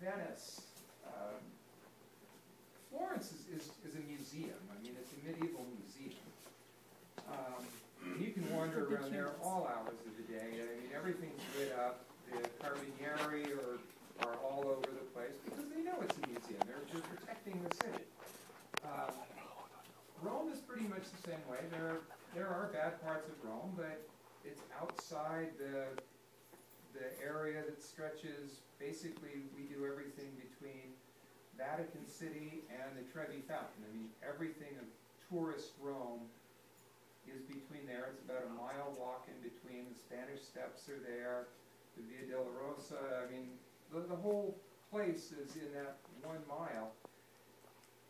Venice. Florence is a museum. I mean, it's a medieval museum. You can wander around there all hours of the day. I mean, everything's lit up. The Carabinieri are all over the place because they know it's a museum. They're protecting the city. Rome is pretty much the same way. There are bad parts of Rome, but it's outside the area that stretches. Basically, we do everything between Vatican City and the Trevi Fountain. I mean, everything of tourist Rome is between there. It's about a mile walk in between. The Spanish Steps are there, the Via della Rosa. I mean, the whole place is in that 1 mile.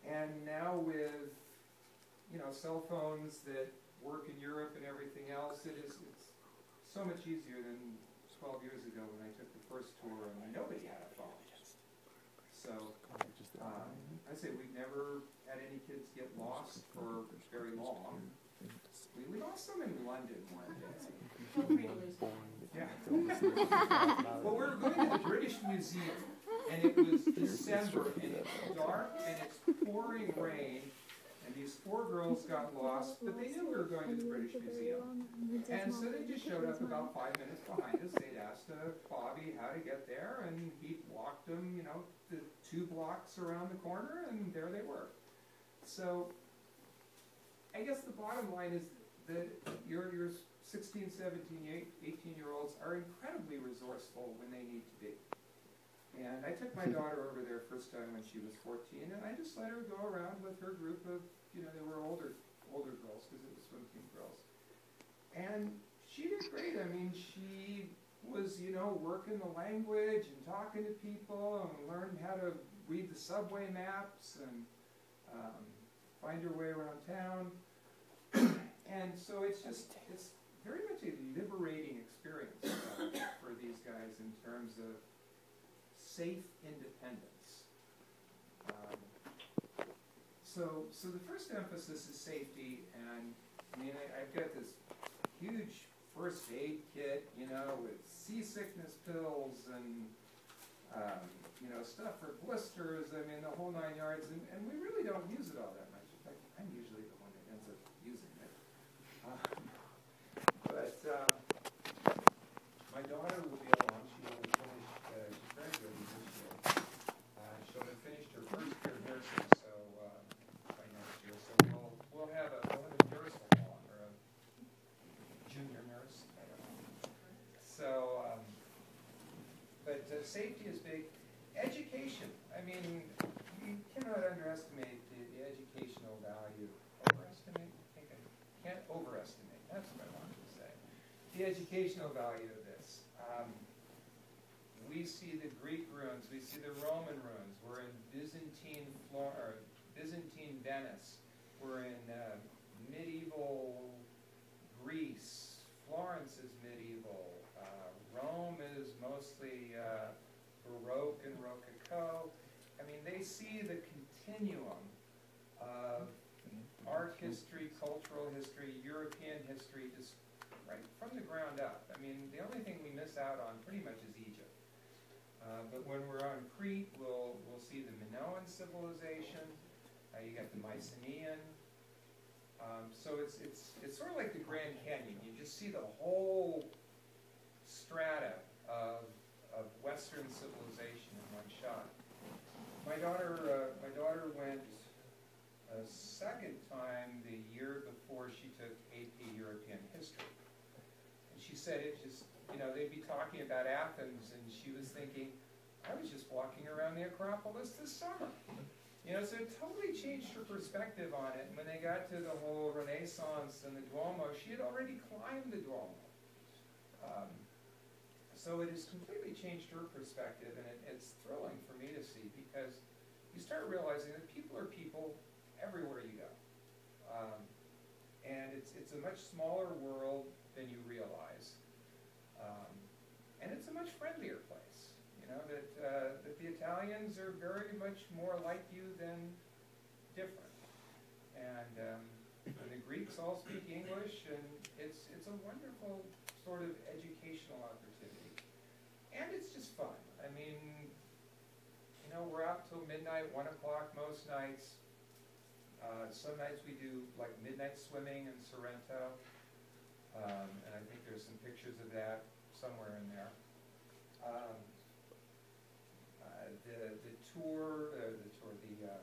And now with, you know, cell phones that work in Europe and everything else, it's so much easier than 12 years ago when I took the first tour and nobody had a phone. So I say we've never had any kids get lost for very long. We lost them in London one day. Yeah. Well, we were going to the British Museum, and it was December, and it's dark, and it's pouring rain, and these 4 girls got lost, but they knew we were going to the British Museum. And so they just showed up about 5 minutes behind us. They'd asked Bobby how to get there, and he walked them, you know, the 2 blocks around the corner, and there they were. So I guess the bottom line is that your 16, 17, 18-year-olds are incredibly resourceful when they need to be. And I took my daughter over there first time when she was 14, and I just let her go around with her group of, you know, they were older girls because it was swim team girls. And she did great. I mean, she was, you know, working the language and talking to people and learned how to read the subway maps and find her way around town. And so it's very much a liberating experience for these guys in terms of safe independence. So the first emphasis is safety, and I mean, I've got this huge first aid kit, you know, with seasickness pills and you know, stuff for blisters. I mean, the whole 9 yards, and we really don't use it all that much. In fact, I'm usually the one that ends up using it. My daughter will be along. She will finish. She's graduating this year. She'll have finished her first year of nursing, so by next year. So we'll have a nurse along, or a junior nurse. I don't know. So, but safety is big. Education. I mean, you cannot underestimate the educational value. Overestimate? I think I can't overestimate. That's what I wanted to say. The educational value of this. We see the Greek ruins. We see the Roman ruins. We're in Byzantine Venice. We're in medieval Greece. Florence is medieval. Rome is mostly Baroque and Rococo. I mean, they see the continuum of art history, cultural history, European history, just right from the ground up. I mean, the only thing we miss out on pretty much is Egypt. But when we're on Crete, we'll see the Minoan civilization. You got the Mycenaean. So it's sort of like the Grand Canyon. You just see the whole strata of Western civilization in one shot. My daughter went a second time the year before she took AP European History. And she said it just, you know, they'd be talking about Athens, and she was thinking, I was just walking around the Acropolis this summer. You know, so it totally changed her perspective on it. And when they got to the whole Renaissance and the Duomo, she had already climbed the Duomo. So it has completely changed her perspective, and it's thrilling for me to see, because you start realizing that people are people everywhere you go. And it's a much smaller world than you realize. And it's a much friendlier place. You know, that the Italians are very much more like you than different. And the Greeks all speak English, and it's a wonderful sort of educational opportunity. And it's just fun. I mean, know, we're out till midnight, 1 o'clock most nights. Some nights we do like midnight swimming in Sorrento, and I think there's some pictures of that somewhere in there. The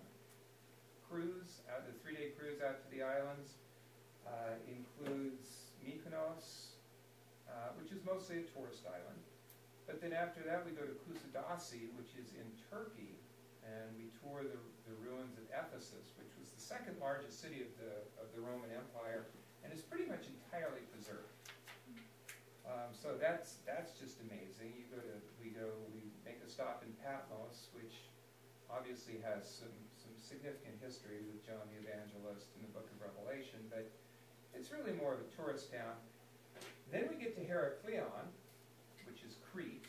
cruise, the 3-day cruise out to the islands includes Mykonos, which is mostly a tourist island. But then after that we go to Kusadasi, which is in Turkey, and we tour the ruins of Ephesus, which was the second largest city of the Roman Empire, and is pretty much entirely preserved. So that's just amazing. We make a stop in Patmos, which obviously has some significant history with John the Evangelist in the Book of Revelation, but it's really more of a tourist town. Then we get to Heraklion, which is Crete,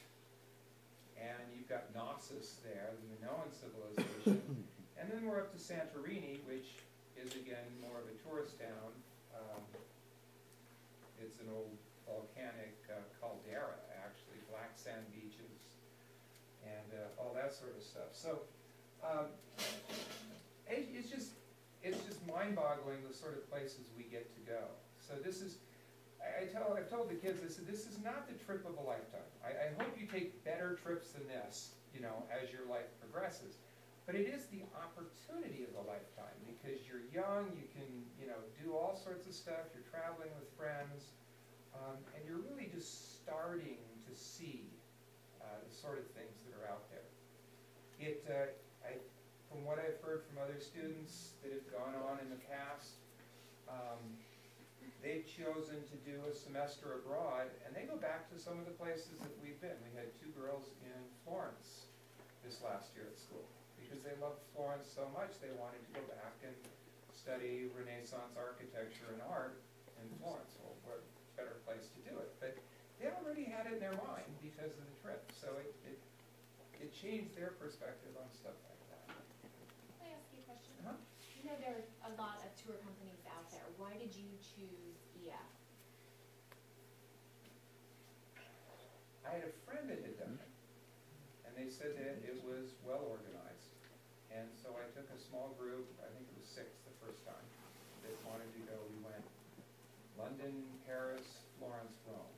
and you've got Knossos there, the Minoan civilization, and then we're up to Santorini, which is again more of a tourist town. It's an old volcanic caldera, actually, black sand beaches, and all that sort of stuff. So it's just mind-boggling the sort of places we get to go. So this is, I've told the kids, I said, this is not the trip of a lifetime. I hope you take better trips than this, you know, as your life progresses. But it is the opportunity of a lifetime, because you're young, you can, you know, do all sorts of stuff, you're traveling with friends, and you're really just starting to see the sort of things that are out there. From what I've heard from other students that have gone on in the past, they've chosen to do a semester abroad, and they go back to some of the places that we've been. We had 2 girls in Florence this last year at school, because they loved Florence so much they wanted to go back and study Renaissance architecture and art in Florence. Well, what better place to do it? But they already had it in their mind because of the trip, so it changed their perspective on stuff like that. Can I ask you a question? Uh-huh. You know there are a lot of tour companies out there. Why did you choose EF? I had a friend that had done it, and they said that it was well organized. And so I took a small group, I think it was 6 the first time, that wanted to go. We went London, Paris, Florence, Rome.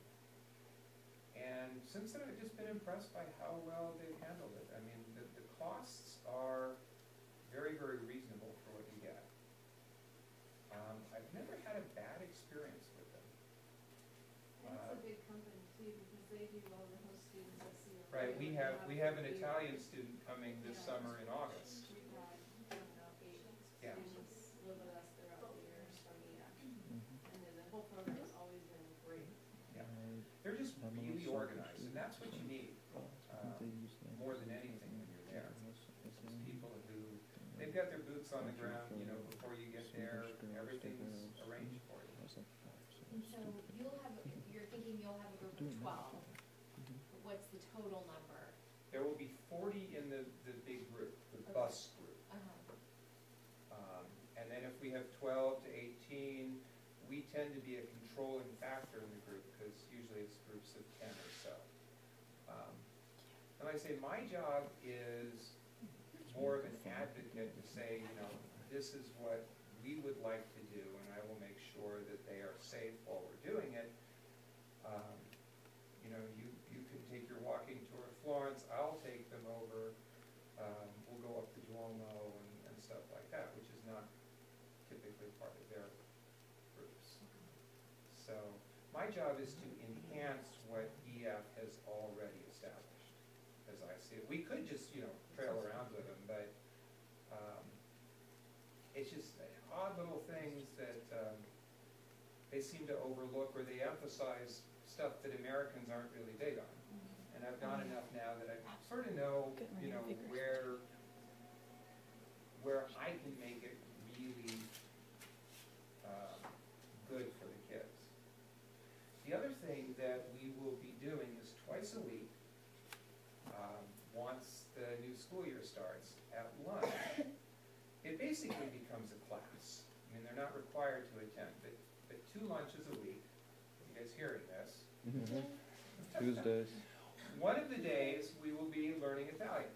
And since then I've just been impressed by how well they've handled it. I mean, the costs are very, very reasonable for what you get. I've never had a bad experience with them. And it's a big company too, because they do all the host students at CLA. Right, we have an Italian student coming this summer in August. We've had, I don't know, 8 Yeah. students live with us throughout the years from EF. And then the whole program has always been great. Yeah. They're just really organized, and that's what you need more than anything when you're there. It's people who, they've got their boots on the ground, you know, before you get there, everything's arranged for you. And so you're thinking you'll have a group of 12. What's the total number? There will be 40 in the big group, the bus group. And then if we have 12 to 18, we tend to be a controlling factor in the group, because usually it's groups of 10 or so. And like I say, my job is more of an advocate to say, you know, this is what we would like to do, and I will make sure that they are safe while we're doing it. You know, you can take your walking tour of Florence, I'll take them over, we'll go up the Duomo and stuff like that, which is not typically part of their groups. So my job is to enhance what EF has already established, as I see it. We could just, you know, trail around with them, but it's just odd little things that they seem to overlook, or they emphasize stuff that Americans aren't really big on. And I've gone enough now that I sort of know, you know, where I can make it really good for the kids. The other thing that we will be doing is twice a week, once the new school year starts, at lunch, it basically becomes a class. I mean, they're not required to attend, but 2 lunches a week. You guys hearing this? Tuesdays. One of the days we will be learning Italian.